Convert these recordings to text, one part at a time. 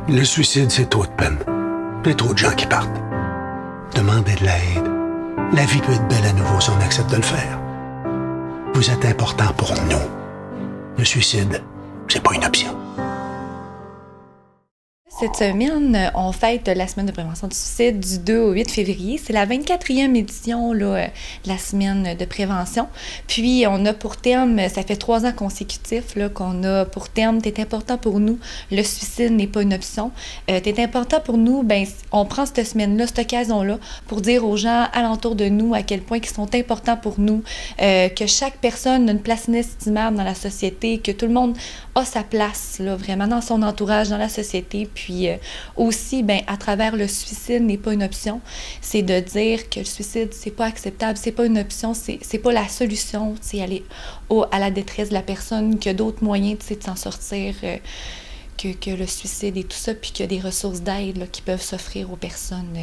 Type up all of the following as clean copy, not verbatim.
Le suicide, c'est trop de peine. Il y a trop de gens qui partent. Demandez de l'aide. La vie peut être belle à nouveau si on accepte de le faire. Vous êtes important pour nous. Le suicide, c'est pas une option. Cette semaine, on fête la semaine de prévention du suicide du 2 au 8 février. C'est la 24e édition là, de la semaine de prévention. Puis, on a pour thème, ça fait 3 ans consécutifs qu'on a pour thème « T'es important pour nous, le suicide n'est pas une option ». T'es important pour nous, ben on prend cette semaine-là, cette occasion-là, pour dire aux gens alentour de nous à quel point ils sont importants pour nous, que chaque personne a une place inestimable dans la société, que tout le monde a sa place, là, vraiment, dans son entourage, dans la société. Puis aussi, ben, à travers le suicide n'est pas une option, c'est de dire que le suicide, c'est pas acceptable, c'est pas une option, c'est pas la solution, c'est aller à la détresse de la personne, qu'il y a d'autres moyens de s'en sortir, que le suicide et tout ça, puis qu'il y a des ressources d'aide qui peuvent s'offrir aux personnes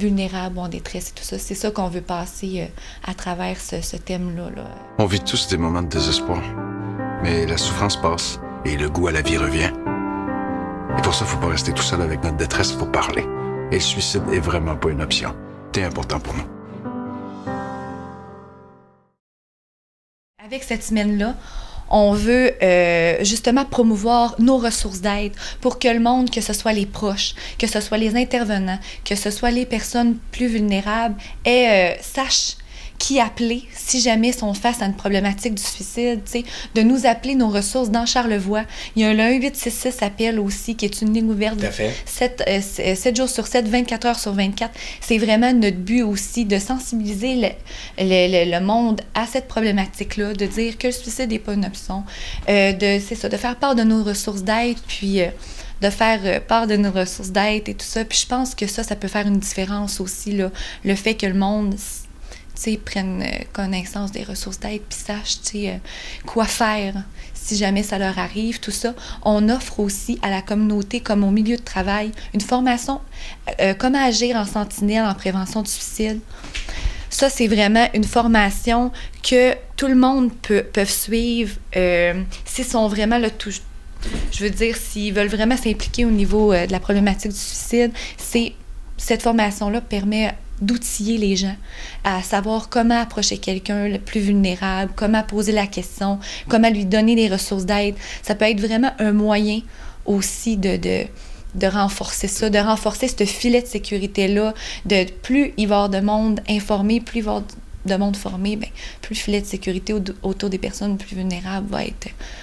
vulnérables ou en détresse et tout ça. C'est ça qu'on veut passer à travers ce thème-là. Là. On vit tous des moments de désespoir, mais la souffrance passe et le goût à la vie revient. Et pour ça, il ne faut pas rester tout seul avec notre détresse, il faut parler. Et le suicide est vraiment pas une option. C'est important pour nous. Avec cette semaine-là, on veut justement promouvoir nos ressources d'aide pour que le monde, que ce soit les proches, que ce soit les intervenants, que ce soit les personnes plus vulnérables, sachent qui appeler si jamais ils sont face à une problématique du suicide, de nous appeler nos ressources dans Charlevoix. Il y a un 1-866 appel aussi, qui est une ligne ouverte 7 jours sur 7, 24 heures sur 24. C'est vraiment notre but aussi de sensibiliser le monde à cette problématique-là, de dire que le suicide n'est pas une option, de faire part de nos ressources d'aide, puis de faire part de nos ressources d'aide et tout ça. Puis je pense que ça peut faire une différence aussi, là, le fait que le monde prennent connaissance des ressources d'aide puis sachent quoi faire si jamais ça leur arrive, tout ça. On offre aussi à la communauté, comme au milieu de travail, une formation comment agir en sentinelle en prévention du suicide. Ça, c'est vraiment une formation que tout le monde peut suivre s'ils sont vraiment là, je veux dire, s'ils veulent vraiment s'impliquer au niveau de la problématique du suicide. Cette formation-là permet d'outiller les gens à savoir comment approcher quelqu'un le plus vulnérable, comment poser la question, comment lui donner des ressources d'aide. Ça peut être vraiment un moyen aussi de renforcer ça, de renforcer ce filet de sécurité-là, plus il va y avoir de monde informé, plus il va y avoir de monde formé, bien, plus le filet de sécurité autour des personnes plus vulnérables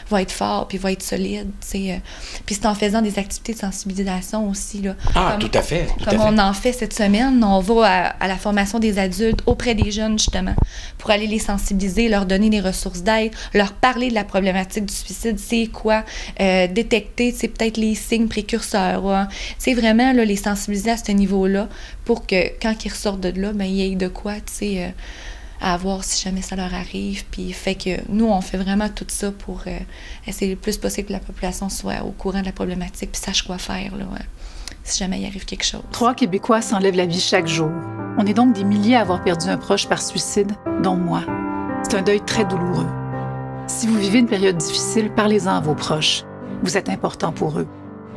va être fort, puis va être solide, Puis c'est en faisant des activités de sensibilisation aussi, là. Tout à fait. Comme on en fait cette semaine, on va à la formation des adultes auprès des jeunes, justement, pour aller les sensibiliser, leur donner des ressources d'aide, leur parler de la problématique du suicide, c'est quoi, détecter, peut-être les signes précurseurs, hein. Vraiment, là, les sensibiliser à ce niveau-là, pour que, quand ils ressortent de là, ben, il y ait de quoi, à voir si jamais ça leur arrive. Puis fait que nous, on fait vraiment tout ça pour essayer le plus possible que la population soit au courant de la problématique puis sache quoi faire, là, si jamais il arrive quelque chose. 3 Québécois s'enlèvent la vie chaque jour. On est donc des milliers à avoir perdu un proche par suicide, dont moi. C'est un deuil très douloureux. Si vous vivez une période difficile, parlez-en à vos proches. Vous êtes important pour eux.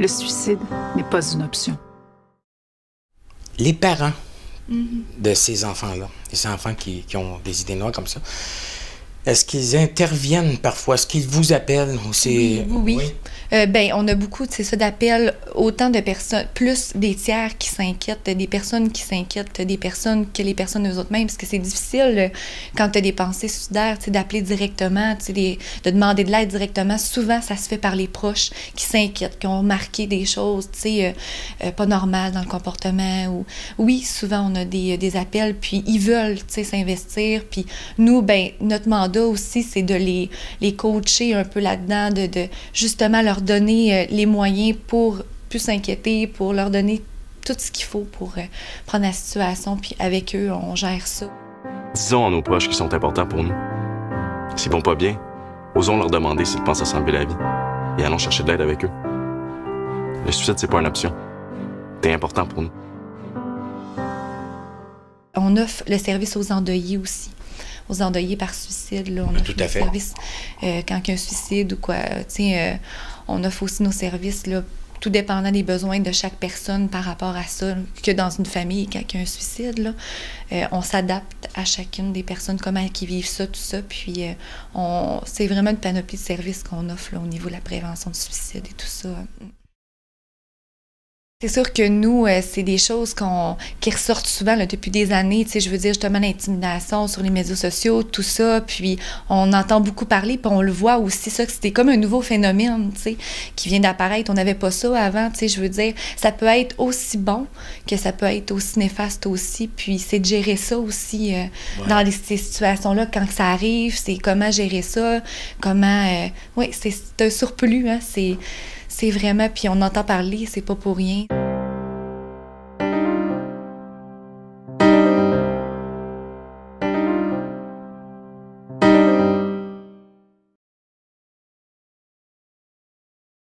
Le suicide n'est pas une option. Les parents de ces enfants-là, ces enfants qui ont des idées noires comme ça, est-ce qu'ils interviennent parfois? Est-ce qu'ils vous appellent? Oui. Ben, on a beaucoup, d'appels, autant de personnes, plus des tiers qui s'inquiètent, des personnes qui s'inquiètent, des personnes que les personnes eux-mêmes, parce que c'est difficile quand tu as des pensées suicidaires, d'appeler directement, de demander de l'aide directement. Souvent, ça se fait par les proches qui s'inquiètent, qui ont remarqué des choses, pas normales dans le comportement. Oui, souvent, on a des appels, puis ils veulent, s'investir. Puis nous, ben, notre mandat aussi, c'est de les coacher un peu là-dedans, de justement leur donner les moyens pour plus s'inquiéter, pour leur donner tout ce qu'il faut pour prendre la situation, puis avec eux, on gère ça. Disons à nos proches qui sont importants pour nous. S'ils vont pas bien, osons leur demander s'ils pensent à s'enlever la vie et allons chercher de l'aide avec eux. Le suicide, c'est pas une option. T'es important pour nous. On offre le service aux endeuillés aussi. Aux endeuillés par suicide, là, on offre le service quand il y a un suicide ou quoi. On offre aussi nos services là, tout dépendant des besoins de chaque personne par rapport à ça, que dans une famille, quand il y a un suicide, là, on s'adapte à chacune des personnes, comment elles vivent ça, tout ça, puis c'est vraiment une panoplie de services qu'on offre là, au niveau de la prévention du suicide et tout ça. C'est sûr que nous, c'est des choses qui ressortent souvent là, depuis des années. Tu sais, je veux dire, justement, l'intimidation sur les médias sociaux, tout ça. Puis on entend beaucoup parler, puis on le voit aussi, ça, que c'était comme un nouveau phénomène, tu sais, qui vient d'apparaître. On n'avait pas ça avant, tu sais, je veux dire. Ça peut être aussi bon que ça peut être aussi néfaste aussi. Puis c'est de gérer ça aussi dans ces situations-là, quand ça arrive, c'est comment gérer ça, comment... oui, c'est un surplus, hein, c'est vraiment... Puis on entend parler, c'est pas pour rien.